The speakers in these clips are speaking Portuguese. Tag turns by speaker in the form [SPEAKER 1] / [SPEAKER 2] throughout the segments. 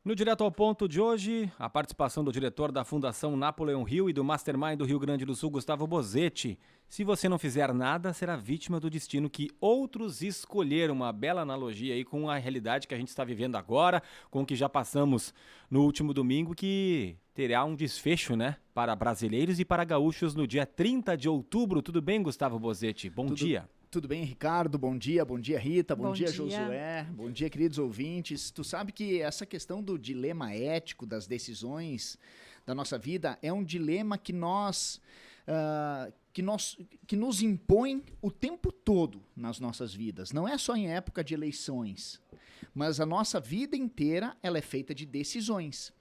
[SPEAKER 1] No Direto ao Ponto de hoje, a participação do diretor da Fundação Napoleão Hill e do Mastermind do Rio Grande do Sul, Gustavo Bozetti. Se você não fizer nada, será vítima do destino que outros escolheram. Uma bela analogia aí com a realidade que a gente está vivendo agora, com o que já passamos no último domingo, que terá um desfecho, né, para brasileiros e para gaúchos no dia 30 de outubro. Tudo bem, Gustavo Bozetti? Bom dia.
[SPEAKER 2] Tudo bem, Ricardo? Bom dia Rita, bom dia,
[SPEAKER 3] dia,
[SPEAKER 2] Josué, bom dia, queridos ouvintes. Tu sabe que essa questão do dilema ético das decisões da nossa vida é um dilema que nos impõe o tempo todo nas nossas vidas. Não é só em época de eleições, mas a nossa vida inteira ela é feita de decisões.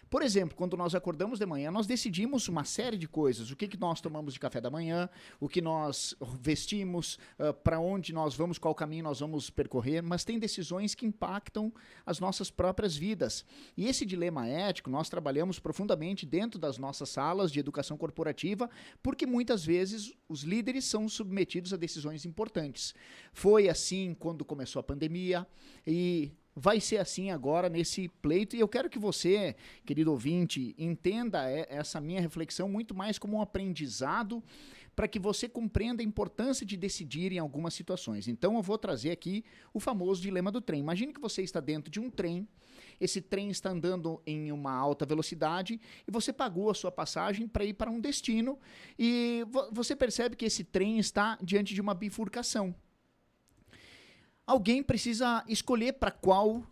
[SPEAKER 2] Por exemplo, quando nós acordamos de manhã, nós decidimos uma série de coisas. O que nós tomamos de café da manhã, o que nós vestimos, para onde nós vamos, qual caminho nós vamos percorrer, mas tem decisões que impactam as nossas próprias vidas. E esse dilema ético nós trabalhamos profundamente dentro das nossas salas de educação corporativa, porque muitas vezes os líderes são submetidos a decisões importantes. Foi assim quando começou a pandemia e vai ser assim agora nesse pleito, e eu quero que você, querido ouvinte, entenda essa minha reflexão muito mais como um aprendizado para que você compreenda a importância de decidir em algumas situações. Então eu vou trazer aqui o famoso dilema do trem. Imagine que você está dentro de um trem, esse trem está andando em uma alta velocidade e você pagou a sua passagem para ir para um destino e você percebe que esse trem está diante de uma bifurcação. Alguém precisa escolher para qual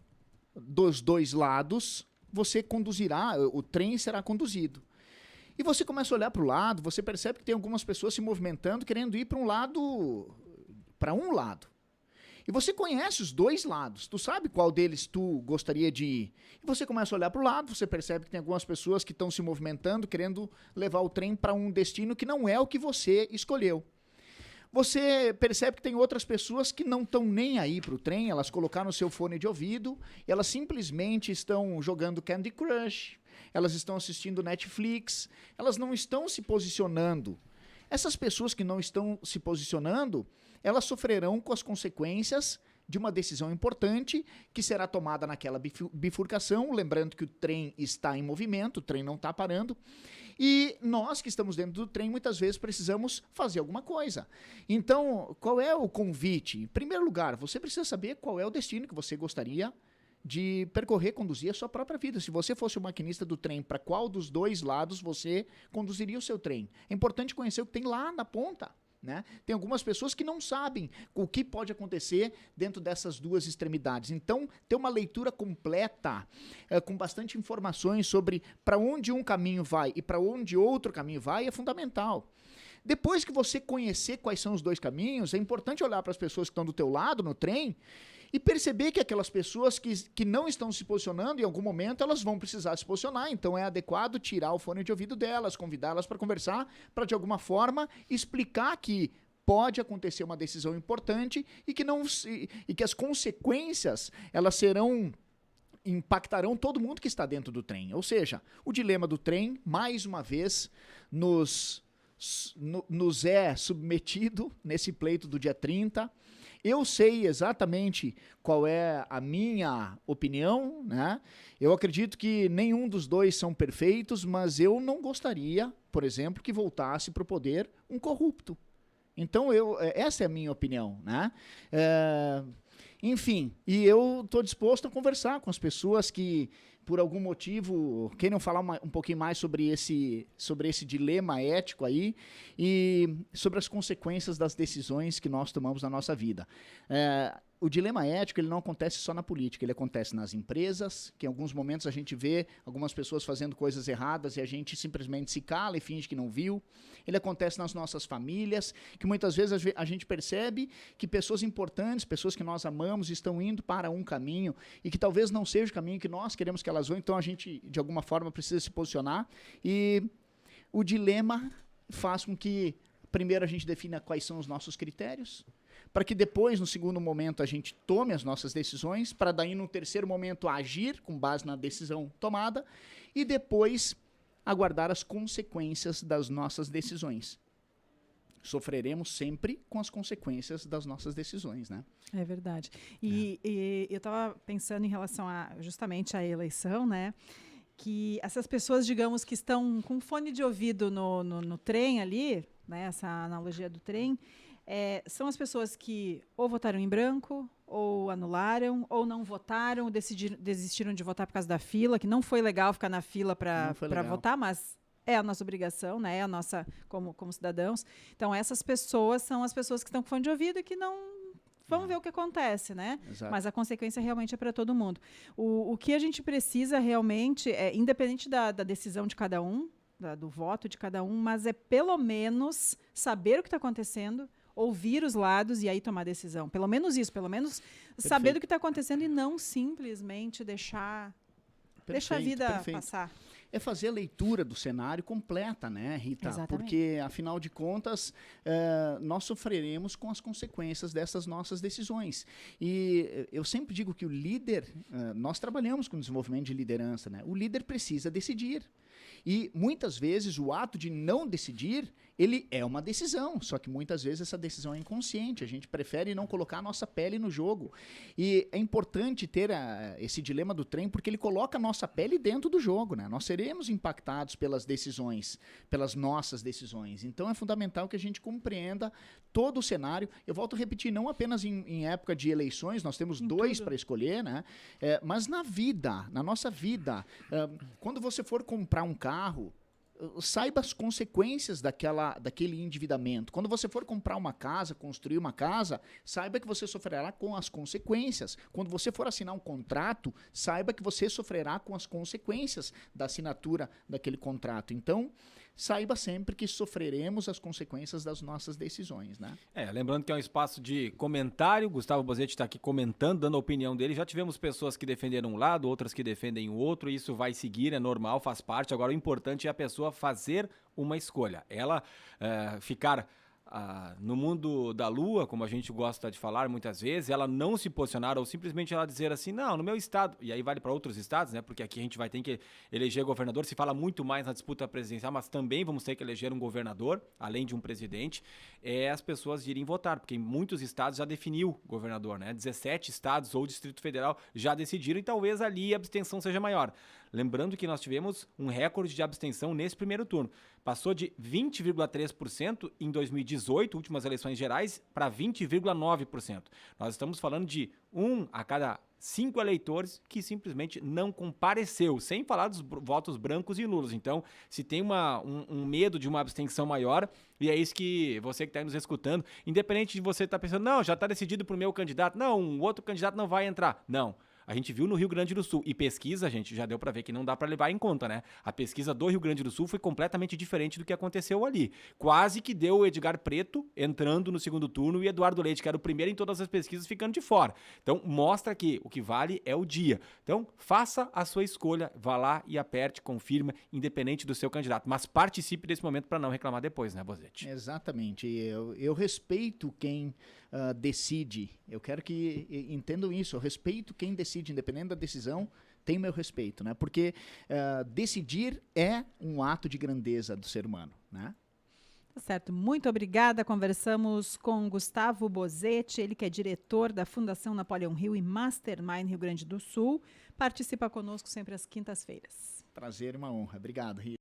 [SPEAKER 2] dos dois lados você conduzirá, o trem será conduzido. E você começa a olhar para o lado, você percebe que tem algumas pessoas se movimentando, querendo ir para um lado. E você conhece os dois lados, tu sabe qual deles tu gostaria de ir. E você começa a olhar para o lado, você percebe que tem algumas pessoas que estão se movimentando, querendo levar o trem para um destino que não é o que você escolheu. Você percebe que tem outras pessoas que não estão nem aí para o trem, elas colocaram o seu fone de ouvido, elas simplesmente estão jogando Candy Crush, elas estão assistindo Netflix, elas não estão se posicionando. Essas pessoas que não estão se posicionando, elas sofrerão com as consequências de uma decisão importante que será tomada naquela bifurcação, lembrando que o trem está em movimento, o trem não está parando, e nós que estamos dentro do trem muitas vezes precisamos fazer alguma coisa. Então, qual é o convite? Em primeiro lugar, você precisa saber qual é o destino que você gostaria de percorrer, conduzir a sua própria vida. Se você fosse o maquinista do trem, para qual dos dois lados você conduziria o seu trem? É importante conhecer o que tem lá na ponta. Né? Tem algumas pessoas que não sabem o que pode acontecer dentro dessas duas extremidades. Então, ter uma leitura completa, com bastante informações sobre para onde um caminho vai e para onde outro caminho vai é fundamental. Depois que você conhecer quais são os dois caminhos, é importante olhar para as pessoas que estão do teu lado no trem e perceber que aquelas pessoas que não estão se posicionando, em algum momento elas vão precisar se posicionar, então é adequado tirar o fone de ouvido delas, convidá-las para conversar, para de alguma forma explicar que pode acontecer uma decisão importante e que as consequências elas impactarão todo mundo que está dentro do trem. Ou seja, o dilema do trem, mais uma vez, nos é submetido nesse pleito do dia 30. Eu sei exatamente qual é a minha opinião, né? Eu acredito que nenhum dos dois são perfeitos, mas eu não gostaria, por exemplo, que voltasse para o poder um corrupto. Então, essa é a minha opinião, né? Enfim, e eu estou disposto a conversar com as pessoas que, por algum motivo, queiram falar um pouquinho mais sobre esse dilema ético aí e sobre as consequências das decisões que nós tomamos na nossa vida. O dilema ético ele não acontece só na política, ele acontece nas empresas, que em alguns momentos a gente vê algumas pessoas fazendo coisas erradas e a gente simplesmente se cala e finge que não viu. Ele acontece nas nossas famílias, que muitas vezes a gente percebe que pessoas importantes, pessoas que nós amamos, estão indo para um caminho e que talvez não seja o caminho que nós queremos que elas vão, então a gente, de alguma forma, precisa se posicionar. E o dilema faz com que, primeiro, a gente defina quais são os nossos critérios, para que depois, no segundo momento, a gente tome as nossas decisões, para daí, no terceiro momento, agir com base na decisão tomada e depois aguardar as consequências das nossas decisões. sofreremos sempre com as consequências das nossas decisões, né?
[SPEAKER 3] É verdade. E eu estava pensando em relação justamente à eleição, né? Que essas pessoas, digamos, que estão com fone de ouvido no trem ali, né? Essa analogia do trem, são as pessoas que ou votaram em branco, ou anularam, ou não votaram, ou desistiram de votar por causa da fila, que não foi legal ficar na fila para votar, mas é a nossa obrigação, né? É a nossa, como cidadãos. Então, essas pessoas são as pessoas que estão com fone de ouvido e que não... Vamos ver o que acontece, né?
[SPEAKER 2] Exato.
[SPEAKER 3] Mas a consequência realmente é para todo mundo. O que a gente precisa realmente, independente da decisão de cada um, do voto de cada um, mas é pelo menos saber o que está acontecendo, ouvir os lados e aí tomar decisão. Pelo menos isso, pelo menos saber do que está acontecendo e não simplesmente deixar a vida passar.
[SPEAKER 2] É fazer a leitura do cenário completa, né, Rita?
[SPEAKER 3] Exatamente.
[SPEAKER 2] Porque, afinal de contas, nós sofreremos com as consequências dessas nossas decisões. E eu sempre digo que o líder, nós trabalhamos com desenvolvimento de liderança, né? O líder precisa decidir. E, muitas vezes, o ato de não decidir, ele é uma decisão, só que muitas vezes essa decisão é inconsciente, a gente prefere não colocar a nossa pele no jogo. E é importante ter esse dilema do trem, porque ele coloca a nossa pele dentro do jogo, né? Nós seremos impactados pelas decisões, pelas nossas decisões. Então é fundamental que a gente compreenda todo o cenário. Eu volto a repetir, não apenas em época de eleições, nós temos dois para escolher, né? Mas na vida, na nossa vida, quando você for comprar um carro, saiba as consequências daquele endividamento. Quando você for comprar uma casa, construir uma casa, saiba que você sofrerá com as consequências. Quando você for assinar um contrato, saiba que você sofrerá com as consequências da assinatura daquele contrato. Então, saiba sempre que sofreremos as consequências das nossas decisões, né?
[SPEAKER 1] Lembrando que é um espaço de comentário, Gustavo Bozetti está aqui comentando, dando a opinião dele. Já tivemos pessoas que defenderam um lado, outras que defendem o outro, isso vai seguir, é normal, faz parte. Agora o importante é a pessoa fazer uma escolha. Ela ficar no mundo da lua, como a gente gosta de falar muitas vezes, ela não se posicionar ou simplesmente ela dizer assim, não, no meu estado, e aí vale para outros estados, né? Porque aqui a gente vai ter que eleger governador, se fala muito mais na disputa presidencial, mas também vamos ter que eleger um governador, além de um presidente, as pessoas irem votar, porque em muitos estados já definiu governador, né? 17 estados ou Distrito Federal já decidiram e talvez ali a abstenção seja maior. Lembrando que nós tivemos um recorde de abstenção nesse primeiro turno. Passou de 20,3% em 2018, últimas eleições gerais, para 20,9%. Nós estamos falando de 1 a cada 5 eleitores que simplesmente não compareceu, sem falar dos votos brancos e nulos. Então, se tem um medo de uma abstenção maior, e é isso que você que está nos escutando, independente de você estar pensando, não, já está decidido para o meu candidato, não, um outro candidato não vai entrar. Não. A gente viu no Rio Grande do Sul, e pesquisa, gente, já deu para ver que não dá para levar em conta, né? A pesquisa do Rio Grande do Sul foi completamente diferente do que aconteceu ali. Quase que deu o Edgar Preto entrando no segundo turno e Eduardo Leite, que era o primeiro em todas as pesquisas, ficando de fora. Então, mostra que o que vale é o dia. Então, faça a sua escolha, vá lá e aperte, confirma, independente do seu candidato. Mas participe desse momento para não reclamar depois, né, Bozetti?
[SPEAKER 2] Exatamente. Eu respeito quem decide. Eu quero que entendam isso. Eu respeito quem decide, independente da decisão, tem meu respeito, né? Porque decidir é um ato de grandeza do ser humano, né?
[SPEAKER 3] Tá certo. Muito obrigada. Conversamos com Gustavo Bozetti, ele que é diretor da Fundação Napoleão Hill e Mastermind Rio Grande do Sul. Participa conosco sempre às quintas-feiras.
[SPEAKER 2] Prazer e uma honra. Obrigado, Rita.